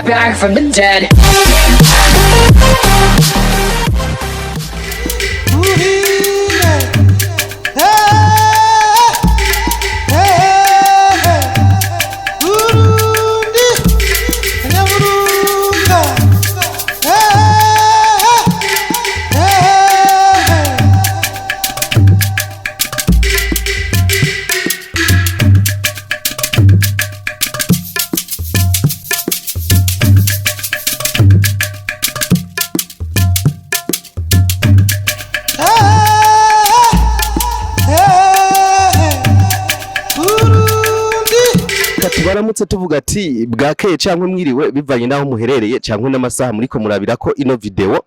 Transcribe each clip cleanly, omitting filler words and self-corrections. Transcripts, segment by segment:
back from the dead. Baramutse tuvuga ati bwakeye cyangwa mwiriwe bivanye naho muherereye cyangwa n'amasaha muri ko murabira ko ino video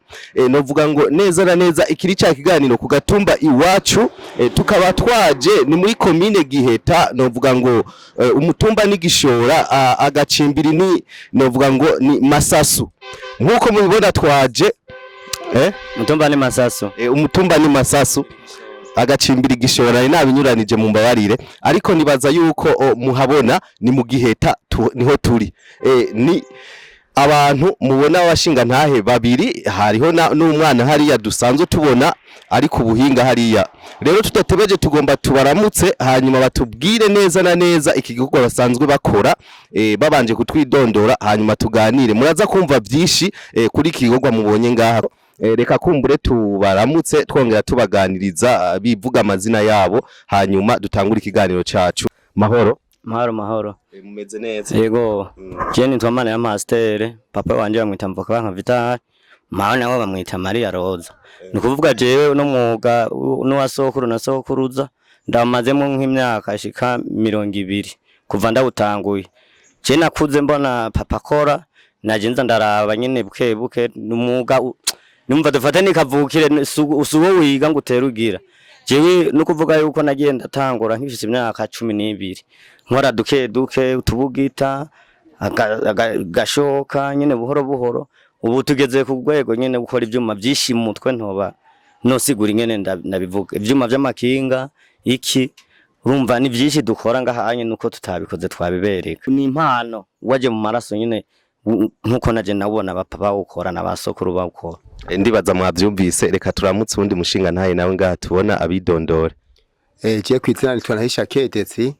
novuga ngo neza na neza ikiri cya kiganiro ku gatumba iwacu tukaba twaje ni muri commune Giheta novuga ngo umutumba ni gishora agacimbiri ni novuga ngo ni masasu nkuko mubibona twaje umutumba ni masasu umutumba ni masasu agacimbiri gishora nabinyuranije mu mbabarire ariko nibaza yuko muhabona ni mu Giheta niho turi ni abantu mubona abashinga ntahe babiri hariho n'umwana hariya dusanzwe tubona ari ku buhinga hariya rero tudatebeje tugomba tubaramutse hanyuma batubwire neza na neza iki gikorwa basanzwe bakora babanje kutwidondora hanyuma tuganire muraza kumva byinshi kuri iki gikorwa mubonye ngaha reka kumbure tubaramutse twongera tubaganiriza bivuga amazina yabo hanyuma dutangura ikiganiro cacu. Mahoro mahoro mumeze neza? Yego je nitwa Mana ya Master, papa wanje bamwita Mvuka nka Vital, mawe nawe bamwita Maria Roza. Nikuvuga jewe no mwuga no wasokuru na sokuruza ndamazemo nk'imyaka ashika 200 kuva ndawutanguye. Je nakuze mbona papa kora najenza ndaraba nyene buke n'umwuga numva dufata nikavukire usubo wiga ngo uterugira jewe no kuvuga yuko nagiye ndatangura nk'ifise imyaka 12 nkora duke utubugita gashoka nyene buhoro ubu tugeze ku rwego nyene gukora ivyuma byinshi mu mutwe ntoba no sigura ingene nabivuga ivyuma by'amakinga iki urumva ni byinshi dukora ngahanye nuko tutabikoze twabibereka ni impano waje mu maraso nyene nkuko naje nabona bapapa ukora na basokuru bakora ndibaza mwavyumvise reka turamutse undi mushinga ntaye nawe ngaha tubona abidondore je kwitsina litwanahisha ketetse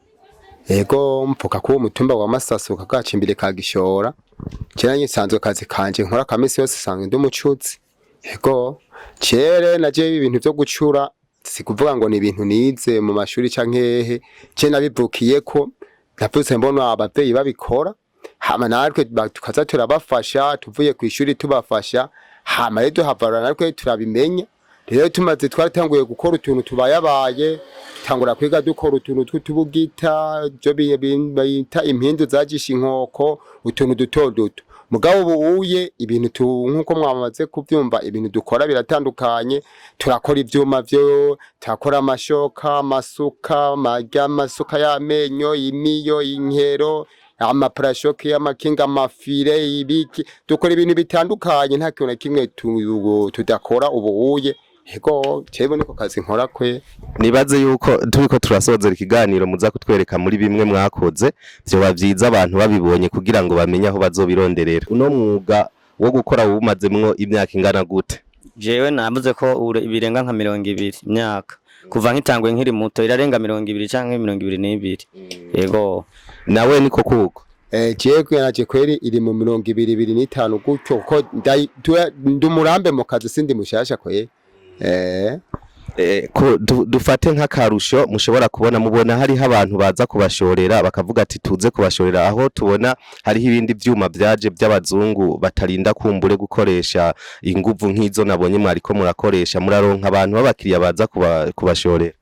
ego mpuka ko umutumba wa masasu kagacimbire ka gishora cyanye sanzwe kazi kanje nkora kamisi yose sanzwe ndumucutsi ego cere naje ibintu byo gucura sikuvuga ngo ni ibintu nize mu mashuri cankehe je nabivukiye ko napfutse mbona abavyeyi babikora hama natwe tukaza turabafasha tuvuye ku ishuri tubafasha hama rero havara natwe turabimenya rero tumaze twaratanguye gukora utuntu tubayabaye tangura kwiga dukora utuntu tw'utubugita byo bita impindu zagisha inkoko utuntu duto mugabo ubuye ibintu nkuko mwamaze kuvyumva ibintu dukora biratandukanye turakora ivyuma byo takora amashoka amasuka masuka y'amenyo imiyo inkero amaparashoke y'amakinga amafire ibiki dukora ibintu bitandukanye nta kintu kimwe tudakora ubuye ego cebe niko kazi nkora kwe nibaze yuko turiko turasozera ikiganiro muza kutwereka muri bimwe mwakoze byo bavyiza abantu babibonye kugira ngo bamenye aho bazobironderera uno mwuga wo gukora ubumazemwo imyaka ingana gute jewe navuze ko ibirenga nka 200 imyaka kuva nkitangwe nkiri muto irarenga 200 canke 222 yego nawe niko kuko jewe naje kweri iri mu 225 gutyo ko ndumurambe mu kazi sindi mushasha kwe dufate nk'akarusho mushobora kubona mubona hariho abantu baza kubashorera bakavuga ati tuze kubashorera aho tubona hariho ibindi vyuma byaje by'abazungu batarinda kumbure gukoresha inguvu nk'izo nabonye mwariko murakoresha muraronka abantu b'abakiriya baza kubashorera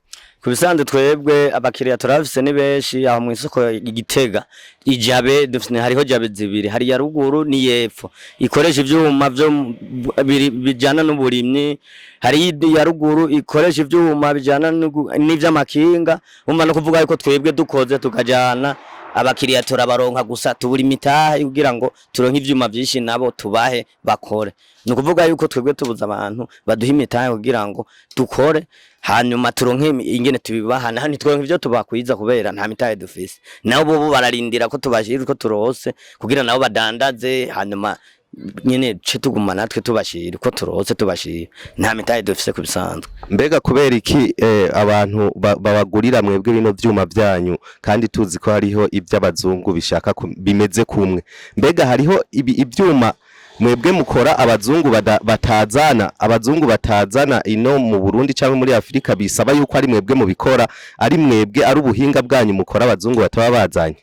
kubisanzwe twebwe abakiriya turafise ni benshi aho mu isoko igitega ijabe dufite hariho jabe zibiri hari ya ruguru ni yepfo ikoresha ivyuma byo bijana n'uburimyi hari ya ruguru ikoresha ivyuma bijana n'ivy'amakinga umva no kuvuga yuko twebwe dukoze tukajana abakiriya turabaronka gusa tubura imitahe kugira ngo turonke ivyuma vyinshi nabo tubahe bakore. Nukuvuga yuko twebwe tubuza abantu baduha imitahe kugira ngo dukore hanyuma turonke ingene tubibahana hani tworonke ivyo tubakwiza kubera nta mitahe dufise. Nabo bo bararindira ko tubashira ko turose kugira nabo badandaze hanyuma nyene ce tuguma natwe tubashira ko turose tubashira nta mitahe dufise kubisanzwe. Mbega kubera iki abantu babagurira mwebwe bino vyuma vyanyu kandi tuzi ko hariho ivy'abazungu bishaka bimeze kumwe. Mbega hariho ivyuma mwebwe mukora abazungu batazana ino mu Burundi cyangwa muri Afrika bisaba yuko ari mwebwe mubikora ari mwebwe ari ubuhinga bwanyu mukora abazungu bataba bazanye?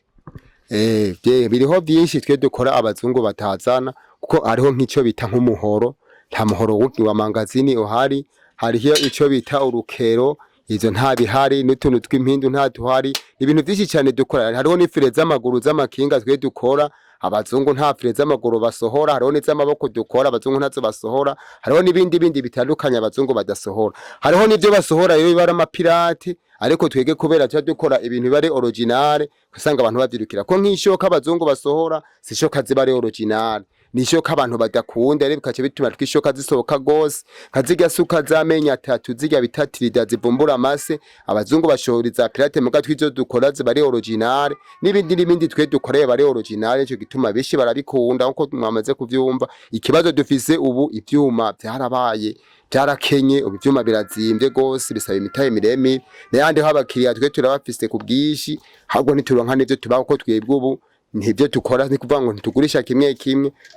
Biriho byinshi twe dukora abazungu batazana kuko hariho nk'icyo bita nk'umuhoro, nta muhoro wa mangazini uhari, hariho icyo bita urukero, izo nta bihari, n'utuntu tw'impindu nta tuhari, ibintu byinshi cyane dukora. Hariho n'ifire z'amaguru z'amakinga twe dukora, abazungu nta fire z'amaguru basohora, hariho n'iz'amaboko dukora abazungu ntazo basohora, hariho n'ibindi bitandukanye abazungu badasohora, hariho n'ivyo basohora yo bibara amapirate, ariko twege kubera cyo dukora ibintu bari original kusanga abantu bavyirukira ko nk'ishoka abazungu basohora sishoka zibari original nishoka abantu badakunda rero bikace bituma twishoka zisohoka gose kazirya suka zamenya 3 zirya bitatirida zivumbura amase abazungu bashoriza pirate muga twizo dukora zibari original n'ibindi twe dukoreye bari original cyo gituma bishi barabikunda uko mwamaze kuvyumva. Ikibazo dufise ubu ivyuma byarabaye byarakenye ibyuma birazimbye gose bisaba imitahe miremi n'ayandi habakiriya twe turabafise ku bwishi ahubwo nituronka n'ivyo tubaho ko twebwe ubu ntivyo tukora ni kuvuga ngo ntitugurisha kimwe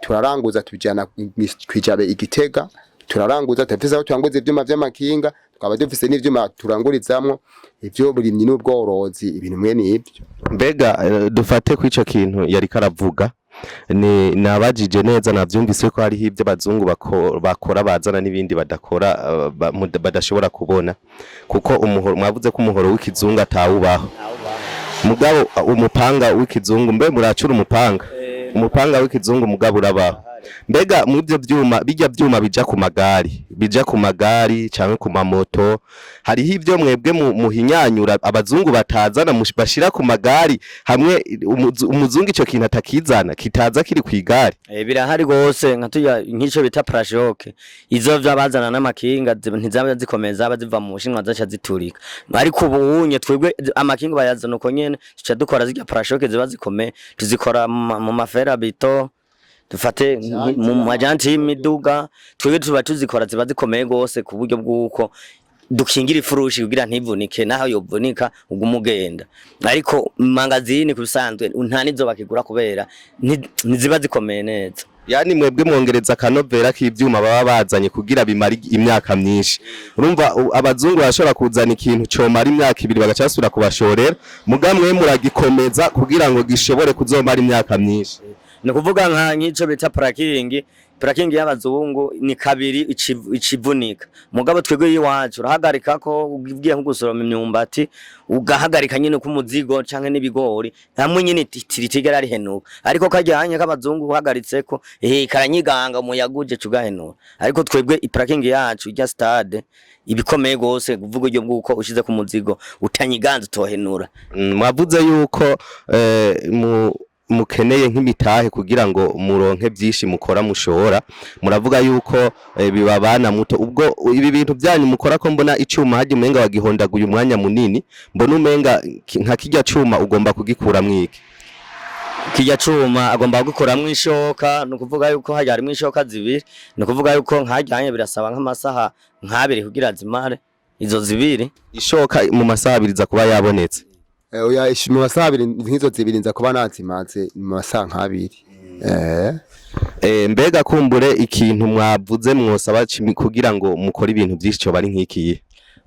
turaranguza tujana kwijabe igitega turaranguza tafise aho twanguza ivyuma vy'amakinga twaba dufise n'ivyuma turangurizamwo ivyo burimyi n'ubworozi ibintu mwe n'ivyo. Mbega dufate ku ico kintu yari karavuga ni nabajije neza navyumvise ko hari ivyo bazungu bakora bazana n'ibindi badakora badashobora kubona kuko umuhoro mwavuze ko umuhoro w'ikizungu atawubaho mugabo umupanga w'ikizungu mbe muracura umupanga w'ikizungu mugabo urabaho. Mbega mu byo byuma bijya byuma bija ku magari cyangwa ku mamoto hariho ivyo mwebwe muhinyanyura abazungu batazana bashira ku magari hamwe umuzungu ico kintu atakizana kitaza kiri kwigari? Birahari gose nk'ico bita parashoke izo vyabazana n'amakinga ntizaba zikomeza baziva mu Bushinwa zaca ziturika ariko ubunye twebwe amakinga bayazana uko nyene tuca dukora zirya parashoke ziba zikomeye tuzikora mu mafera bito dufate mu majanti y'imiduga twebwe tuba tuzikora ziba zikomeye gose ku buryo bw'uko dukingira ifurushi kugira ntivunike naho yovunika ugumugenda ariko mangazini kubisanzwe nta nizo bakigura kubera niziba zikomeye neza. Yani mwebwe mwongereza kanovera k'ivyuma baba bazanye kugira bimara imyaka myinshi. Urumva abazungu bashobora kuzana ikintu cyo mara imyaka 2 bagacasura kubashorera mugamwe muragikomeza kugira ngo gishobore kuzomara imyaka myinshi. Ni kuvuga nk'ico bita paraking y'abazungu ni kabiri icivunika mugabo twegwe yiwacu urahagarika ko ugiye nko gusoroma imyumbati ugahagarika nyine ku muzigo canke n'ibigori hamwe nyine tiritigera ari henuka ariko kajyanye k'abazungu uhagaritse ko karanyiganga umuyaguje cugahenura ariko twebwe paraking yacu ijya stade ibikomeye gose kuvuga iryo bwuko ushize ku muzigo utanyiganza tohenura. Mwavuze yuko mukeneye nk'imitahe kugira ngo muronke byinshi mukora mushora muravuga yuko bibabana muto ubwo ibi bintu byanyu mukora ko mbona icuma haje umenga wagihondaguye umwanya munini mbona umenga nka kijya cuma ugomba kugikura mwiki kijya cuma agomba gukora mwishoka no kuvuga yuko haje ari mwishoka zibiri no kuvuga yuko nkajyanye birasaba nk'amasaha nk'abiri kugira zimare izo zibiri ishoka mu masaha 2 za kuba yabonetse. Oya mu masaha 2 nkizo zibirinza kuba nazimaze mu masaha nk'abiri. Mbega kumbure ikintu mwavuze mwosaba kugira ngo mukore ibintu byinshi cyo bari nkikiye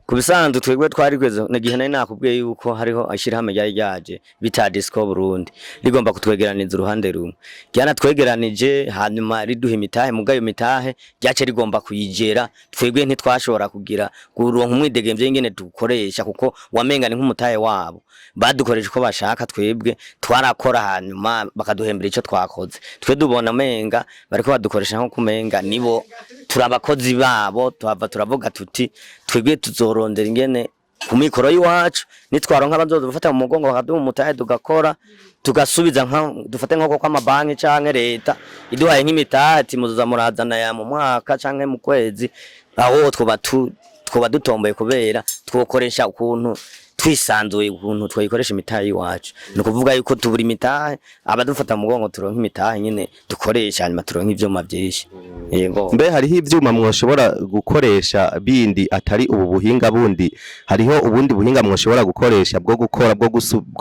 kubisanzwe twegwe twari kweze nagihe nari nakubwiye yuko hariho ashirahamwe ryaje bita Disco Burundi rigomba kutwegeraniza uruhande rumwe cyana twegeranije hanyuma riduha imitahe mugayo mitahe ryace rigomba kuyigera twegwe ntitwashobora kugira kuronka umwidegemvye ingene dukoresha kuko wamenga ni nk'umutahe wabo badukoresha ko bashaka twebwe twarakora hanyuma bakaduhembera ico twakoze twe dubona menga bariko badukoresha nko kumenga nibo turabakozi babo tuhava turavuga tuti twebwe tuzorondera ingene ku mikoro y'iwacu nitwaronka abazodufata mu mugongo bakaduha umutahe tugakora tugasubiza dufate nk'uko kw'amabanki canke leta iduhaye nk'imitahe ati muzoza murazana ya mu mwaka canke mu kwezi aho twoba dutomboye kubera twokoresha ukuntu twisanzuye ukuntu twayikoresha imitahe y'iwacu ni ukuvuga yuko tubura imitahe abadufata mu mugongo turonka imitahe nyine dukoresha hanyuma turonka ivyuma vyinshi yego mbe hariho ivyuma mwoshobora gukoresha bindi atari ubu buhinga bundi hariho ubundi buhinga mwoshobora gukoresha bwo gukora bwo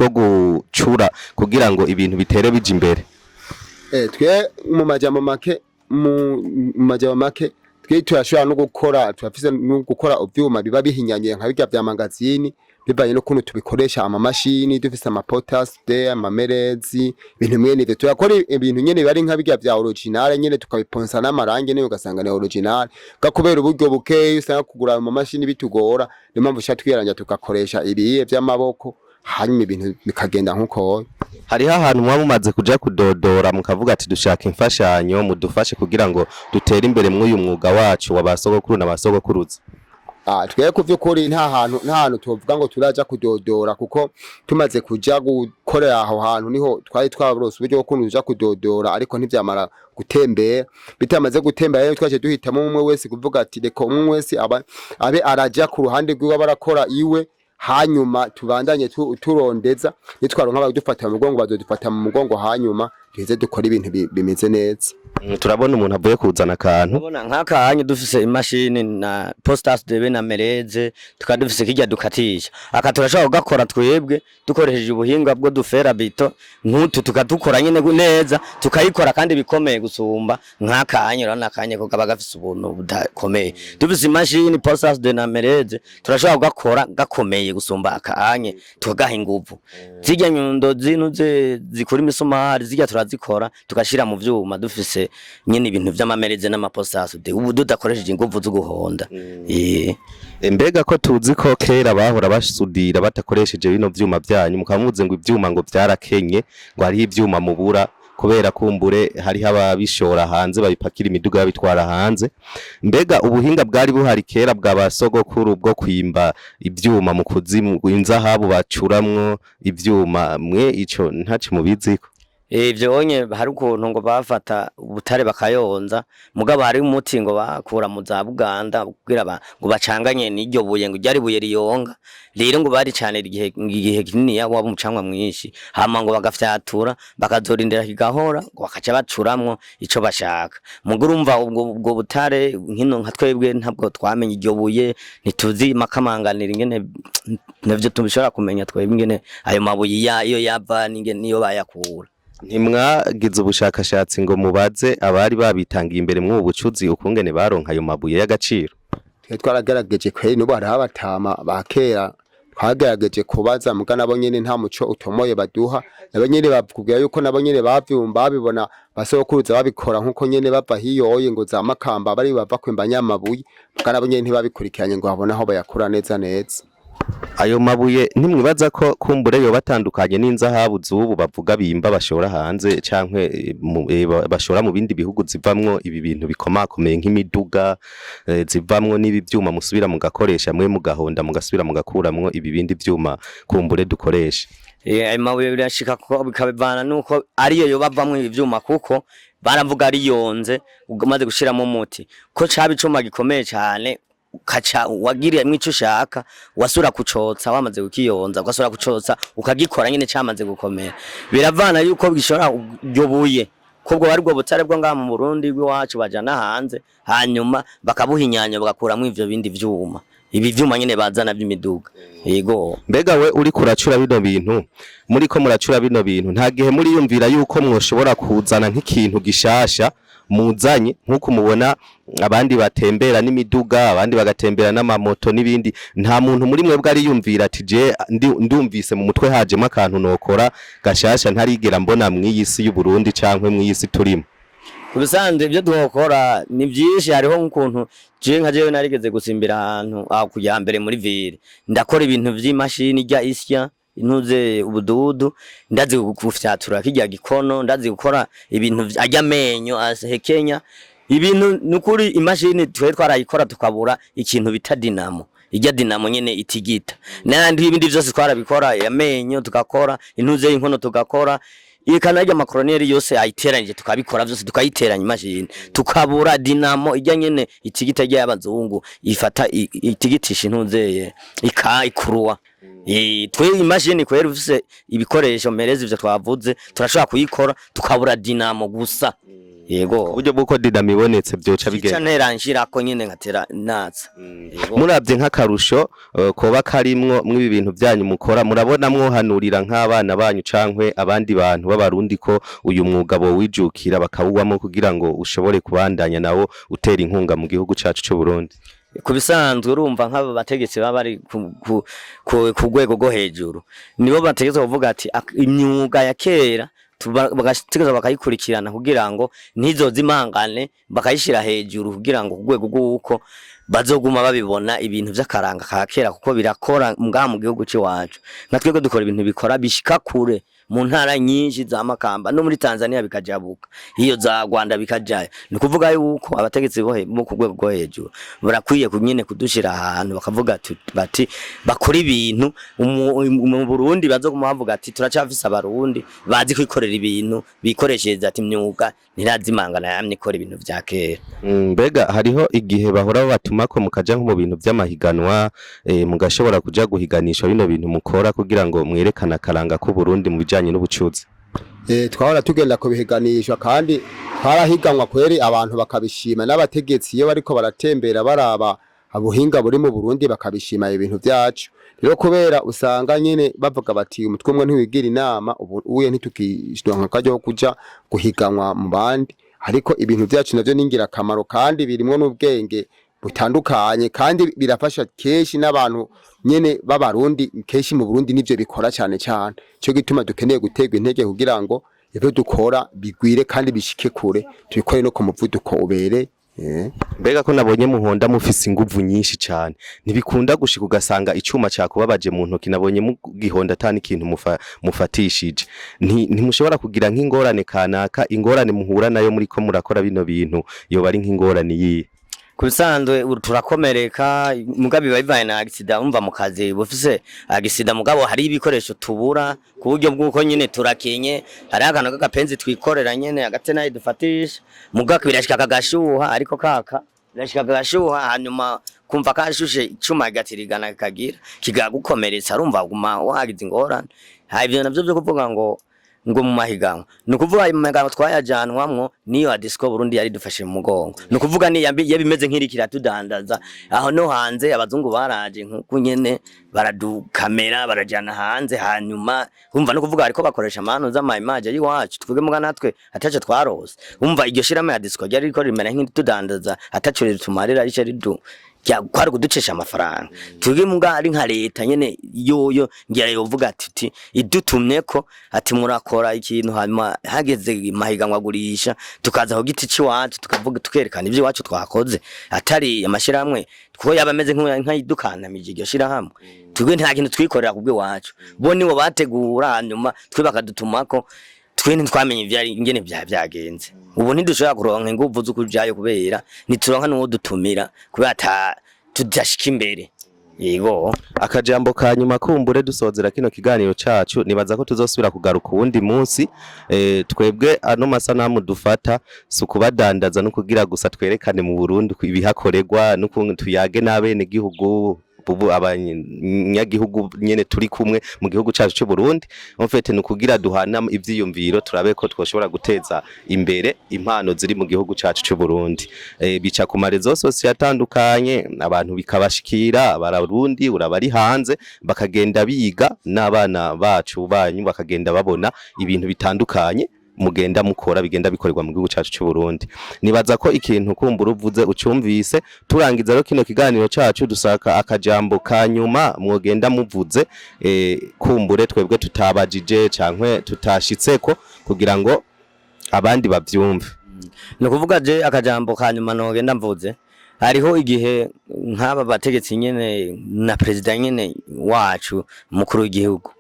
gucura kugira ngo ibintu bitere bije imbere twe mu majambo make twe turashobora no gukora turafise no gukora ivyuma biba bihinyanye nka bijya vya magazini bibaye no kuntu tubikoresha amamashini dufise amapotas de amamerezi ibintu mwene ivyo turakora ibintu nyene bari nka bijya vya original nyene tukabiponsa n'amarangi ne ugasanga ni original gakubera uburyo bukeye usanga kugura amamashini bitugora niyo mpamvu twiranja tugakoresha ibiye vy'amaboko hanyuma ibintu bikagenda nkuko hariho ahantu mumaze kuja kudodora mukavuga ati dushaka imfashanyo mudufashe kugira ngo dutere imbere mw'uyu mwuga wacu wa basogokuru na basogokuruza tweye kuvyukuri nta hantu tuvuga ngo turaja kudodora kuko tumaze kuja gukorera aho hantu niho twari twabrose uburyo bwo kuntu tuja kudodora ariko ntivyamara gutembera bitamaze gutembera rero twaje duhitamo umwe wese kuvuga ati reka umwe wese abe araja ku ruhande rwiwe barakora iwe hanyuma tubandanye turondeza nitwaronka abadufata mu mugongo bazodufata mu mugongo hanyuma duheze dukora ibintu bimeze neza turabona umuntu avuye kuzana akantu ubona nk'akanya dufise imashini na postas debe na mereze tukadufise kijya dukatisha aka turashobora kugakora twebwe dukoresheje ubuhinga bwo dufera bito nk'utu tukadukora nyene neza tukayikora kandi bikomeye gusumba nk'akanya urana akanya ko kaba gafise ubuntu budakomeye dufise imashini postas de na mereze turashobora kugakora gakomeye gusumba akanye tukagaha inguvu zijya nyundo zinuze zikora imisumari zijya turazikora tugashira mu vyuma dufise nyine ibintu vy'amamereze n'amaposasu de ubu dudakoresheje inguvu zo guhonda mbega ko tuzi ko kera bahora basudira batakoresheje bino vyuma byanyu mukamuze ngo ivyuma ngo vyarakenye ngo hari ivyuma mubura kubera kumbure hari ababishora hanze babipakira imiduga yabitwara hanze mbega ubuhinga bwari buhari kera bwa basogokuru bwo kwimba ivyuma mu kuzimu inzahabu bacuramwo ivyuma mwe ico ntaci mubiziko ivyo onye hari ukuntu ngo bafata ubutare bakayonza mugabo hari umuti ngo bakura mu za Buganda kugira ngo bacanganye n'iryo buye ngo ryari buye riyonga rero ngo bari cyane igihe kinini yabo umucangwa mwinshi hama ngo bagafyatura bakazorindira kigahora ngo bakaca bacuramwo ico bashaka muguru umva ubwo butare nkino nka twebwe ntabwo twamenye iryo buye ntituzi makamanganira ingene navyo tubishobora kumenya twebwe ingene ayo mabuye iyo yava n'ingene niyo bayakura ntimwagize ubushakashatsi ngo mubaze abari babitangiye imbere mu bucuzi ukungene baronka ayo mabuye y'agaciro twaragaragaje kweri n'ubu hari abatama bakera twagerageje kubaza muga nabo nyene nta muco utomoye baduha nabo nyene bakubwira yuko nabo nyene bavyumba babibona basokuruza babikora nkuko nyene bava hiyoye ngo za makamba bari bava kwimba nyamabuye muga nabo nyene ntibabikurikiranye ngo babone aho bayakura neza neza ayo mabuye ntimwibaza ko kumbure yo batandukanye n'inzahabu zubu bavuga bimba bashora hanze cankwe bashora mu bindi bihugu zivamwo ibi bintu bikomakomeye nk'imiduga zivamwo n'ibi vyuma musubira mu gakoresha mwe mu gahonda mu gasubira mu gakuramwo ibi bindi vyuma kumbure dukoresha ayo mabuye birashika ko bikabivana nuko ariyo yo bavamwo ibi vyuma kuko baravuga ari yonze umaze gushiramo umuti ko caba icuma gikomeye cyane kacha wagiriye mwico ushaka wasura kucotsa wamaze gukiyonza ugasura kucotsa ukagikora nyine cyamaze gukomera biravana yuko bishora yobuye kubwo bari bwo butare bwo ngaha mu Burundi bw'iwacu bajana hanze hanyuma bakabuhinyanya bagakuramwo ivyo bindi vyuma ibi vyuma nyine bazana by'imiduga yego mbega we uri kuracura bino bintu muri ko muracura bino bintu nta gihe muri yumvira yuko mwoshobora kuzana nk'ikintu gishasha muzanye nkuko mubona abandi batembera n'imiduga abandi bagatembera n'amamoto n'ibindi nta muntu muri mwe bwari yumvira ati je ndumvise mu mutwe hajemo akantu nokora gashasha ntarigera mbona mw'iyisi y'u Burundi cankwe mw'iyisi turimo kubisanzwe ibyo duhokora ni byinshi hariho nk'ukuntu je nka jewe narigeze gusimbira ahantu kujya mbere muri ville ndakora ibintu vy'imashini ijya isya intuze ubududu ndazi gufyatura kijya gikono ndazi gukora ibintu ajya menyo hekenya ibintu nukuri imashini twe twarayikora tukabura ikintu bita dinamo ijya dinamo nyene itigita n'andi ibindi byose twarabikora yamenyo tugakora intuze y'inkono tugakora ikanajya makroneri yose ayiteranyije tukabikora byose tukayiteranya imashini tukabura dinamo ijya nyene itigita y'abazungu ifata itigitisha intuze ikuruwa twe imashini kwera ufise ibikoresho merezi ivyo twavuze turashobora kuyikora tukabura dinamo gusa yego uburyo bwuko dinamo ibonetse byoca bigenda neranshirako nyene nkatera natsa muravye nk'akarusho koba karimwo mw'ibi bintu byanyu mukora murabona mwohanurira nk'abana banyu cankwe abandi bantu b'abarundi ko uyu mwuga bo wijukira bakawuwamo kugira ngo ushobore kubandanya nawo utera inkunga mu gihugu cacu c'u Burundi kubisanzwe urumva nk'aba bategetsi baba bari ku rwego rwo hejuru nibo bategetse kuvuga ati imyuga ya kera bagategeza bakayikurikirana kugira ngo ntizozimangane bakayishira hejuru kugira ngo ku rwego rw'uko bazoguma babibona ibintu vy'akaranga ka kera kuko birakora mbwa mu gihugu c'iwacu natwego dukora ibintu bikora bishika kure mu ntara nyinshi za Makamba no muri Tanzania bikajabuka iyo za Rwanda bikajayo ni kuvuga yuko abategetsi bo ku rwego rwo hejuru barakwiye kunyene kudushira ahantu bakavuga bati bakora ibintu mu Burundi bazoguma bavuga ati turacafisa abarundi bazi kwikorera ibintu bikoresheje ati imyuga ntirazimangana yamye ikora ibintu vya kera mbega hariho igihe bahora batumako mukaja nko mu bintu vy'amahiganwa mugashobora kuja guhiganisha bino bintu mukora kugira ngo mwerekana karanga ku Burundi mu bijanye n'ubucuzi twahora tugenda kubihiganisha kandi harahiganwa kweri abantu bakabishima n'abategetsi iyo bariko baratembera baraba abuhinga buri mu Burundi bakabishima ibintu vyacu rero kubera usanga nyene bavuga bati umutwe umwe ntiwigira inama ubuye ntitukishonka kajyo kuja guhiganwa mu bandi ariko ibintu vyacu navyo ningira kamaro kandi birimwo n'ubwenge butandukanye kandi birafasha keshi n'abantu nyene b'abarundi keshi mu Burundi nivyo bikora cyane cyane cyo gituma dukeneye gutegwa intege kugira ngo ibyo dukora bigwire kandi bishike kure tubikore no ku muvuduko ubere mbega ko nabonye muhonda mufise inguvu nyinshi cyane ntibikunda gushika ugasanga icuma cyakubabaje mu ntoki nabonye mu gihonda atani ikintu mufatishije ntimushobora kugira nk'ingorane kanaka ingorane muhura nayo muri ko murakora bino bintu yoba ari nk'ingorane yiye kubisanzwe turakomereka mugabe bibaye na accident umva mu kazi bufise accident mugabo hari ibikoresho tubura ku buryo bw'uko nyine turakenye hari akana k'agapenzi twikorera nyene agate nayo dufatisha mugaka birashika kagashuha ariko kaka birashika kagashuha hanyuma kumva kashushe icuma gatirigana kagira kigagukomeretsa arumva guma wagize ingorane ivyo navyo byo kuvuga ngo mu mahiganwa nukuvuga mu mahiganwa twayajanwamwo niyo adisco Burundi yari dufashe mu mugongo nukuvuga ni yabimeze nk'irikira tudandaza aho no hanze abazungu baraje nkuko nyene baradukamera barajana hanze hanyuma umva no kuvuga ariko bakoresha amano z'amaimage ari wacu twebwe muga natwe ataje twarose umva iryo shirama ya disco yari riko rimera nk'itudandaza ataco ritumarira ari ridu kwari kuducesha amafaranga twebwe muga ari nka leta nyene yoyo ngira yovuga ati idutumyeko ati murakora ikintu hanyuma hageze mahiganwa gurisha tukaza ho giti ciwacu tukavuga tukerekana ivyo wacu twakoze atari amashiramwe kuko yabameze nk'ayidukanamije iryo shirahamwe twebwe nta kintu twikorera kubwe wacu bo nibo bategura hanyuma twe bakadutumako twene twamenye ivyari ingene byagenze ubu ntidushobora kuronka inguvu zo kujayo kubera nituronka n'uwo dutumira kubera tudashika imbere yego akajambo kanyuma kumbure dusozera kino kiganiro cacu nibaza ko tuzosubira kugaruka ubundi munsi twebwe ano masanamu dufata sukubadandaza no kugira gusa twerekane mu Burundi ibihakorerwa no tuyage n'abene gihugu bubu abanyagihugu nyene turi kumwe mu gihugu cacu cyo Burundi mfete nukugira duhana ivyiyumviro turabe ko twoshobora guteza imbere impano ziri mu gihugu cacu cyo Burundi bica ku marezo sose yatandukanye abantu bikabashikira abarundi urabari hanze bakagenda biga n'abana bacu banyu bakagenda babona ibintu bitandukanye mugenda mukora bigenda bikorerwa mu gihugu cacu cy'u Burundi nibaza ko ikintu kumbura uvuze ucumvise turangiza rero kino kiganiro cacu dusaka akajambo kanyuma mwogenda muvuze kumbure twebwe tutabajije cankwe tutashitseko kugira ngo abandi bavyumve no kuvuga je akajambo kanyuma nogenda mvuze hariho igihe nk'aba bategetsi nyene na president nyene wacu mukuru w'igihugu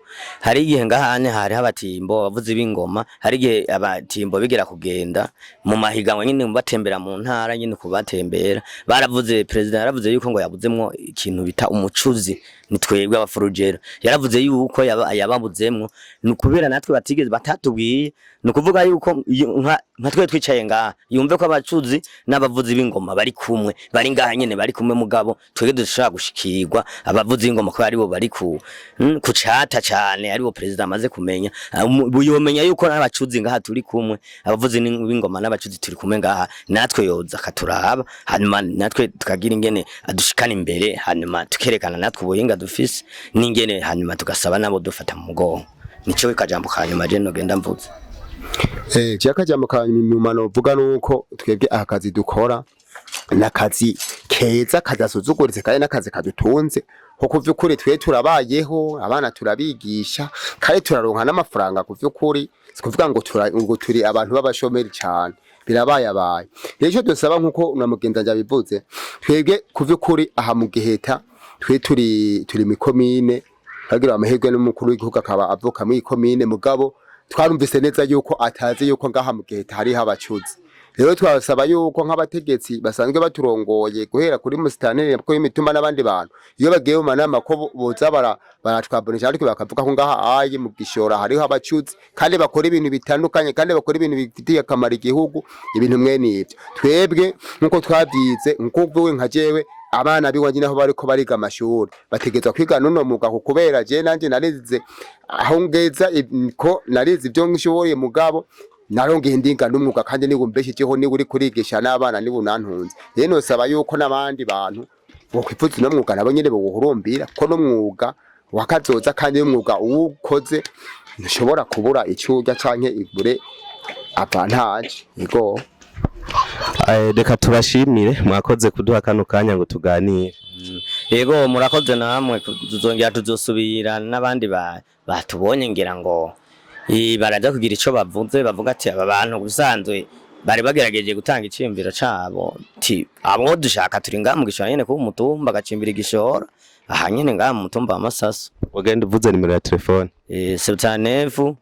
hari igihe ngahane hari abatimbo bavuze b'ingoma, hari igihe abatimbo bigira kugenda mu mahiganwa nyine batembera mu ntara nyine kubatembera, baravuze president yaravuze yuko ngo yabuzemwo ikintu bita umucuzi, nitwebwe abafurugero yaravuze yuko yababuzemwo, nukubera natwe batigeze batatubwiye, nukuvuga yuko nka twe twicaye ngaha yumve ko abacuzi n'abavuzi b'ingoma bari kumwe, bari ngaha nyene bari kumwe mugabo twege dushaka gushikirwa abavuzi b'ingoma ko ari bo bari kucata cyane, ari bo president amaze kumenya buyomenya yuko n'abacuzi ngaha turi kumwe, abavuzi b'ingoma n'abacuzi turi kumwe ngaha, natwe yoza katuraba hanyuma natwe tukagira ingene adushikana imbere, hanyuma tukerekana natwe ubuhinga dufise n'ingene, hanyuma tugasaba nabo dufata mu mugongo. Nico kajambo kanyuma je nogenda mvuze. Kajambo kanyuma novuga nuko twebwe akazi dukora nakazi keza kadasuzuguritse kandi nakazi kadutunze, ho kuvyukuri twe turabayeho, abana turabigisha kandi turaronka n'amafaranga kuvyukuri, sikuvuga ngo turi abantu b'abashomeri cyane, birabaye. Rero dusaba nkuko namugenza njabivuze, twebwe kuvyukuri aha mu giheta twe turi mikomine, hagira amahirwe n'umukuru w'igihugu akaba avuka mu ikomine, mugabo twarumvise neza yuko atazi yuko ngaha mu giheta hari abacuzi. Rero twasaba yuko nk'abategetsi basanzwe baturongoye guhera kuri musitaneri ko imitumba n'abandi bantu, iyo bagiye mu manama ko boza baratwabonesha ariko bakavuga ko ngaha aye mu gishora hariho abacuzi kandi bakora ibintu bitandukanye kandi bakora ibintu bifitiye akamaro igihugu, ibintu mwene ivyo twebwe nkuko twabyize nkuko nka jewe abana biwanje naho bariko bariga amashuri bategezwa kwiga nuno mwuga kubera je nanje narize aho ngeza ko narize ibyo ngishoboye mugabo narongeye ndinga n'umwuga kandi nigumbeshejeho ni uri kurigisha n'abana ni bunantunze. Rero nosaba yuko n'abandi bantu bokwifuza no mwuga nabo nyene bohurumbira ko no mwuga wakazoza kandi n'umwuga ukoze ntushobora kubura icyurya canke ibure avantage. Yego reka tubashimire mwakoze kuduha kano kanya ngo tuganire. Yego murakoze namwe, tuzongera tuzosubira n'abandi batubonye ngira ngo baraza kugira ico bavuze, bavuga ati aba bantu gusanzwe bari bagerageje gutanga iciyumviro cabo, ti abo dushaka turi ngaha mu gishora nyene ku mutumba gacimbira igishora aha nyene ngaha mu mutumba wa Masasu. Wagenda uvuze nimero ya telefone 79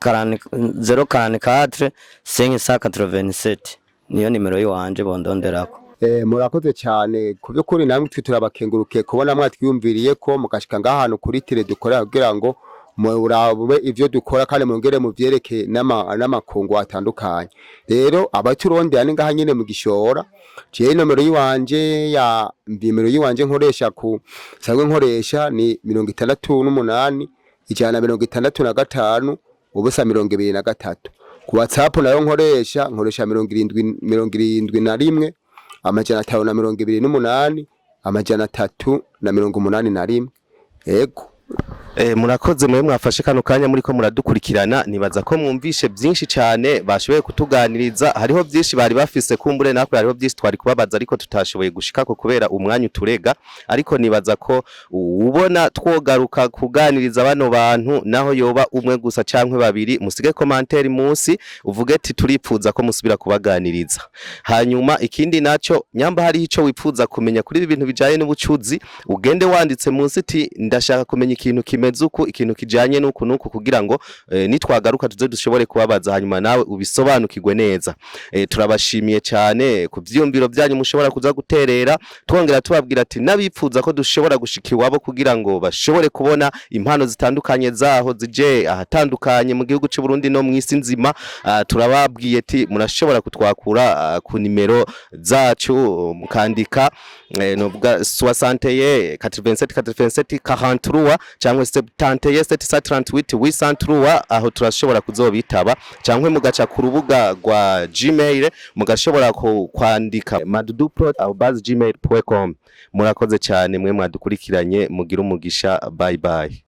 044 587 niyo nimero yiwanje bondonderako. Murakoze cyane kubyukuri namwe turabakenguruke kubona mwatwiyumviriye ko mukashika ngahantu kuri tire dukora kugira ngo murabe ivyo dukora kandi mungere mu vyereke n'amakungu atandukanye. Rero abaturondera ni ngaha nyene mu gishora, je nomero yiwanje nkoresha sangwe nkoresha ni 68 165 ubusa 23. Ku WhatsApp nayo nkoresha 71 amajana 528 amajana 381. Ego murakoze mwe mwafashe kano kanya muri ko muradukurikirana, nibaza ko mwumvishe byinshi cyane bashoboye kutuganiriza, hariho byinshi bari bafise kumbure nakwe, hariho byinshi twari kubabaza ariko tutashoboye gushikako kubera umwanya uturega, ariko nibaza ko ubona twogaruka kuganiriza bano bantu naho yoba umwe gusa cankwe babiri, musige commentaire munsi uvuge ati turipfuza ko musubira kubaganiriza. Hanyuma ikindi naco nyamba hari ico wipfuza kumenya kuri ibintu bijaye n'ubucuzi, ugende wanditse munsi ati ndashaka kumenya ikintu kimeze uku, ikintu kijanye nuku kugira ngo nitwagaruka tuze dushobore kubabaza hanyuma nawe ubisobanukirwe neza. Turabashimiye cyane ku vyiyumviro byanyu mushobora kuza guterera, twongera tubabwira ati nabipfuza ko dushobora gushika iwabo kugira ngo bashobore kubona impano zitandukanye zaho zije ahatandukanye mu gihugu cy'u Burundi no mwisi nzima. Turababwiye ati murashobora kutwakura ku nimero zacu mukandika novuga 61 87 43 cyangwa 77 838 aho turashobora kuzobitaba, cyangwa mugaca ku rubuga rwa Gmail mugashobora kwandika madudu@gmail.com. Murakoze cyane mwe mwadukurikiranye, mugira umugisha. Bye bye.